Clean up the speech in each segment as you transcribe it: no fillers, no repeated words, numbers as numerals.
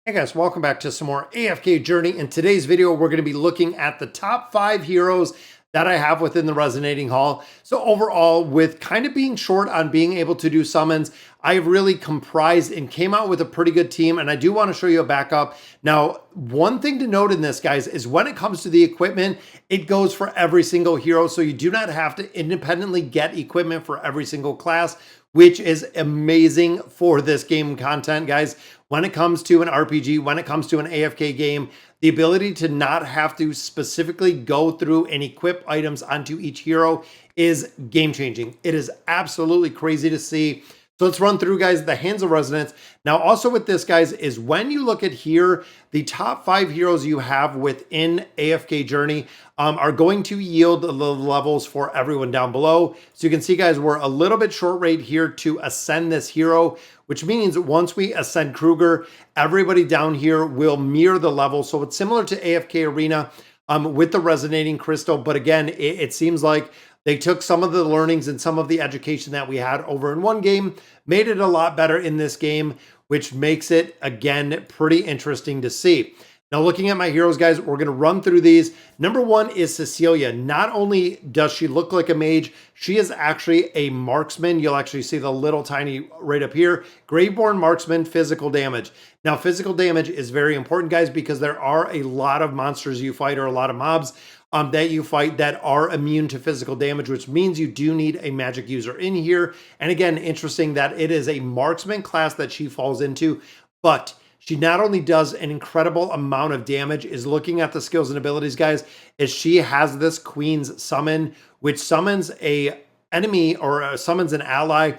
Hey guys, welcome back to some more AFK Journey. In today's video, we're going to be looking at the top 5 heroes that I have within the Resonating Hall. So overall, with kind of being short on being able to do summons, I've really comprised and came out with a pretty good team, and I do want to show you a backup. Now, one thing to note in this, guys, is when it comes to the equipment, it goes for every single hero, so you do not have to independently get equipment for every single class, which is amazing for this game content, guys. When it comes to an RPG, when it comes to an AFK game, the ability to not have to specifically go through and equip items onto each hero is game changing. It is absolutely crazy to see. So let's run through, guys, the Hands of Resonance. Now, also with this, guys, is when you look at here, the top 5 heroes you have within AFK Journey are going to yield the levels for everyone down below. So you can see, guys, we're a little bit short rate here to ascend this hero, which means once we ascend Kruger, everybody down here will mirror the level. So it's similar to AFK Arena with the Resonating Crystal. But again, it seems like they took some of the learnings and some of the education that we had over in one game, made it a lot better in this game, which makes it, again, pretty interesting to see. Now, looking at my heroes, guys, we're going to run through these. Number 1 is Cecilia. Not only does she look like a mage, she is actually a marksman. You'll actually see the little tiny right up here. Graveborn marksman, physical damage. Now, physical damage is very important, guys, because there are a lot of monsters you fight or a lot of mobs that you fight that are immune to physical damage, which means you do need a magic user in here. And again, interesting that it is a marksman class that she falls into, but she not only does an incredible amount of damage, is looking at the skills and abilities, guys, is she has this Queen's Summon, which summons a enemy or summons an ally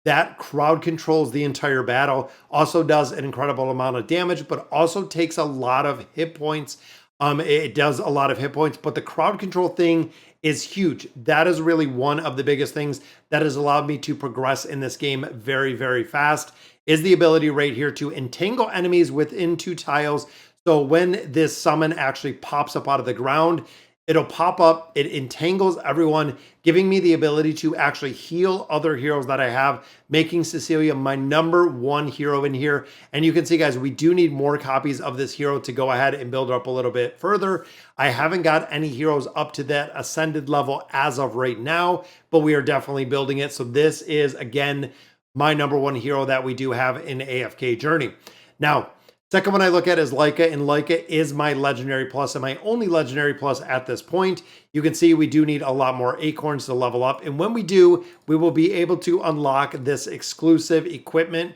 that crowd controls the entire battle. Also does an incredible amount of damage, but also takes a lot of hit points. It does a lot of hit points, but the crowd control thing is huge. That is really one of the biggest things that has allowed me to progress in this game very, very fast, is the ability right here to entangle enemies within 2 tiles. So when this summon actually pops up out of the ground, it'll pop up, it entangles everyone, giving me the ability to actually heal other heroes that I have, making Cecilia my number 1 hero in here. And you can see, guys, we do need more copies of this hero to go ahead and build her up a little bit further. I haven't got any heroes up to that ascended level as of right now, but we are definitely building it. So this is, again, my number 1 hero that we do have in AFK Journey. Now, second one I look at is Leica, and Leica is my Legendary Plus and my only Legendary Plus at this point. You can see we do need a lot more acorns to level up, and when we do, we will be able to unlock this exclusive equipment.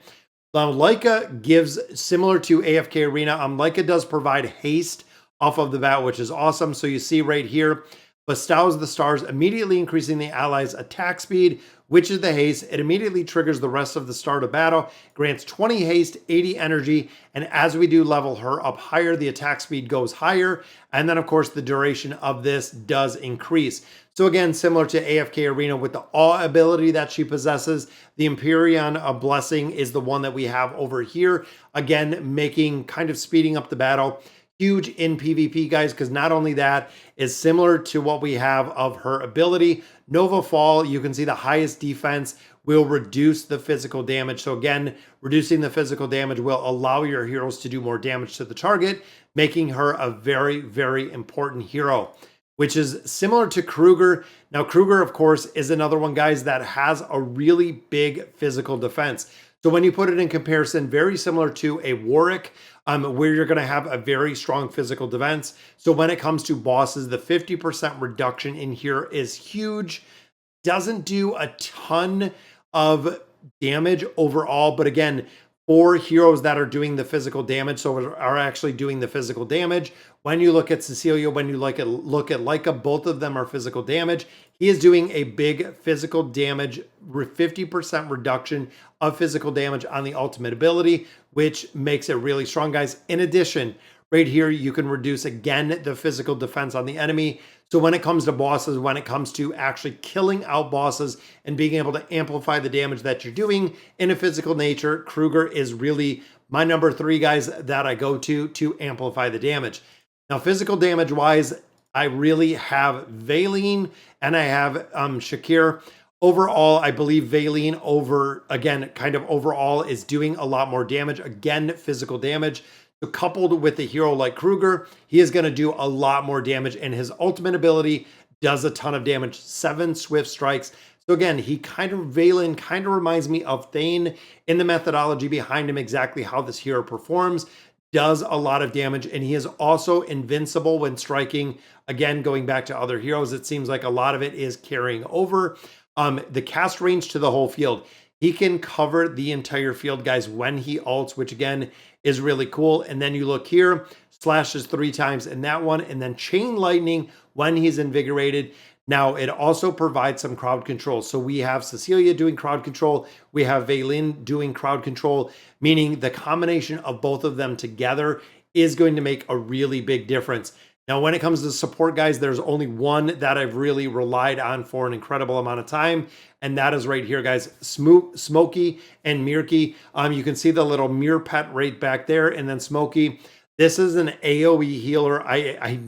Leica gives, similar to AFK Arena, Leica does provide haste off of the bat, which is awesome. So you see right here, bestows the stars, immediately increasing the allies' attack speed, which is the haste. It immediately triggers the rest of the start of battle, grants 20 haste, 80 energy, and as we do level her up higher, the attack speed goes higher, and then of course the duration of this does increase. So again, similar to AFK Arena with the awe ability that she possesses, the Empyrean Blessing is the one that we have over here, again making, kind of speeding up the battle. Huge in PvP, guys, because not only that is similar to what we have of her ability. Nova Fall, you can see the highest defense will reduce the physical damage. So again, reducing the physical damage will allow your heroes to do more damage to the target, making her a very, very important hero, which is similar to Kruger. Now, Kruger, of course, is another one, guys, that has a really big physical defense. So when you put it in comparison, very similar to a Warwick, where you're going to have a very strong physical defense. So when it comes to bosses, the 50% reduction in here is huge. Doesn't do a ton of damage overall, but again, for heroes that are doing the physical damage, so are actually doing the physical damage. When you look at Cecilia, when you look at Leica, both of them are physical damage. He is doing a big physical damage, 50% reduction of physical damage on the ultimate ability, which makes it really strong, guys. In addition, right here, you can reduce, again, the physical defense on the enemy. So when it comes to bosses, when it comes to actually killing out bosses and being able to amplify the damage that you're doing in a physical nature, Kruger is really my number 3, guys, that I go to amplify the damage. Now, physical damage wise, I really have Valine and I have Shakir. Overall, I believe Valine overall is doing a lot more damage. Again, physical damage. So coupled with a hero like Kruger, he is going to do a lot more damage, and his ultimate ability does a ton of damage, 7 swift strikes. So again, Valen kind of reminds me of Thane in the methodology behind him, exactly how this hero performs, does a lot of damage, and he is also invincible when striking. Again, going back to other heroes, it seems like a lot of it is carrying over. The cast range to the whole field. He can cover the entire field, guys, when he ults, which again is really cool. And then you look here, slashes 3 times in that one, and then chain lightning when he's invigorated. Now, it also provides some crowd control. So we have Cecilia doing crowd control. We have Valen doing crowd control, meaning the combination of both of them together is going to make a really big difference. Now, when it comes to support, guys, there's only one that I've really relied on for an incredible amount of time, and that is right here, guys, Smokey and Mirky. You can see the little mirror pet right back there, and then Smokey. This is an AoE healer. I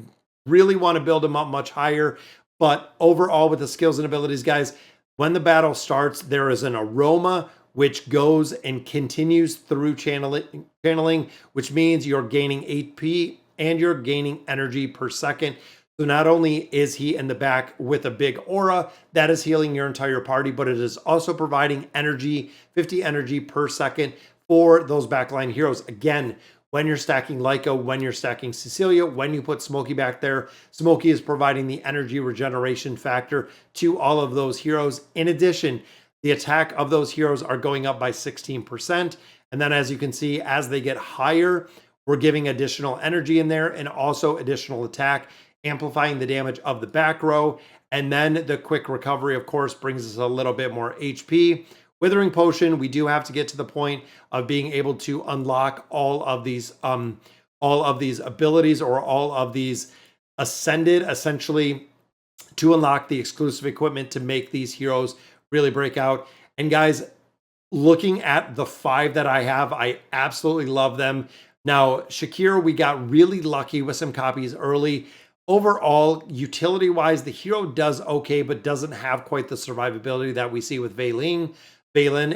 really want to build him up much higher, but overall with the skills and abilities, guys, when the battle starts, there is an aroma which goes and continues through channeling, which means you're gaining HP and you're gaining energy per second. So not only is he in the back with a big aura that is healing your entire party, but it is also providing energy, 50 energy per second for those backline heroes. Again, when you're stacking Leica, when you're stacking Cecilia, when you put Smokey back there, Smokey is providing the energy regeneration factor to all of those heroes. In addition, the attack of those heroes are going up by 16%. And then as you can see, as they get higher, we're giving additional energy in there and also additional attack, amplifying the damage of the back row. And then the quick recovery, of course, brings us a little bit more HP. Withering Potion, we do have to get to the point of being able to unlock all of these abilities, or all of these ascended, essentially, to unlock the exclusive equipment to make these heroes really break out. And guys, looking at the 5 that I have, I absolutely love them. Now, Shakir, we got really lucky with some copies early. Overall, utility-wise, the hero does okay, but doesn't have quite the survivability that we see with Valen,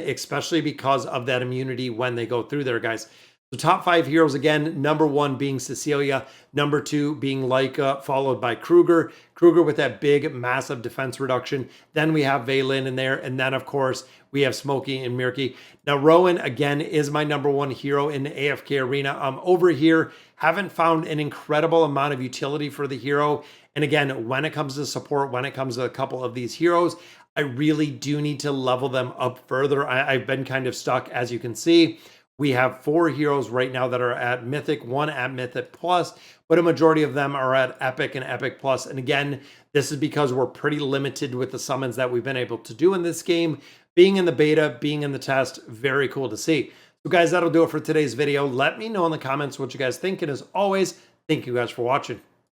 especially because of that immunity when they go through there, guys. So top 5 heroes, again, number 1 being Cecilia, number 2 being Leica, followed by Kruger. Kruger with that big, massive defense reduction. Then we have Valen in there, and then, of course, we have Smokey and Mirky. Now, Rowan, again, is my number 1 hero in the AFK arena. Over here, haven't found an incredible amount of utility for the hero. And again, when it comes to support, when it comes to a couple of these heroes, I really do need to level them up further. I've been kind of stuck, as you can see. We have 4 heroes right now that are at Mythic, 1 at Mythic Plus, but a majority of them are at Epic and Epic Plus. And again, this is because we're pretty limited with the summons that we've been able to do in this game. Being in the beta, being in the test, very cool to see. So guys, that'll do it for today's video. Let me know in the comments what you guys think. And as always, thank you guys for watching.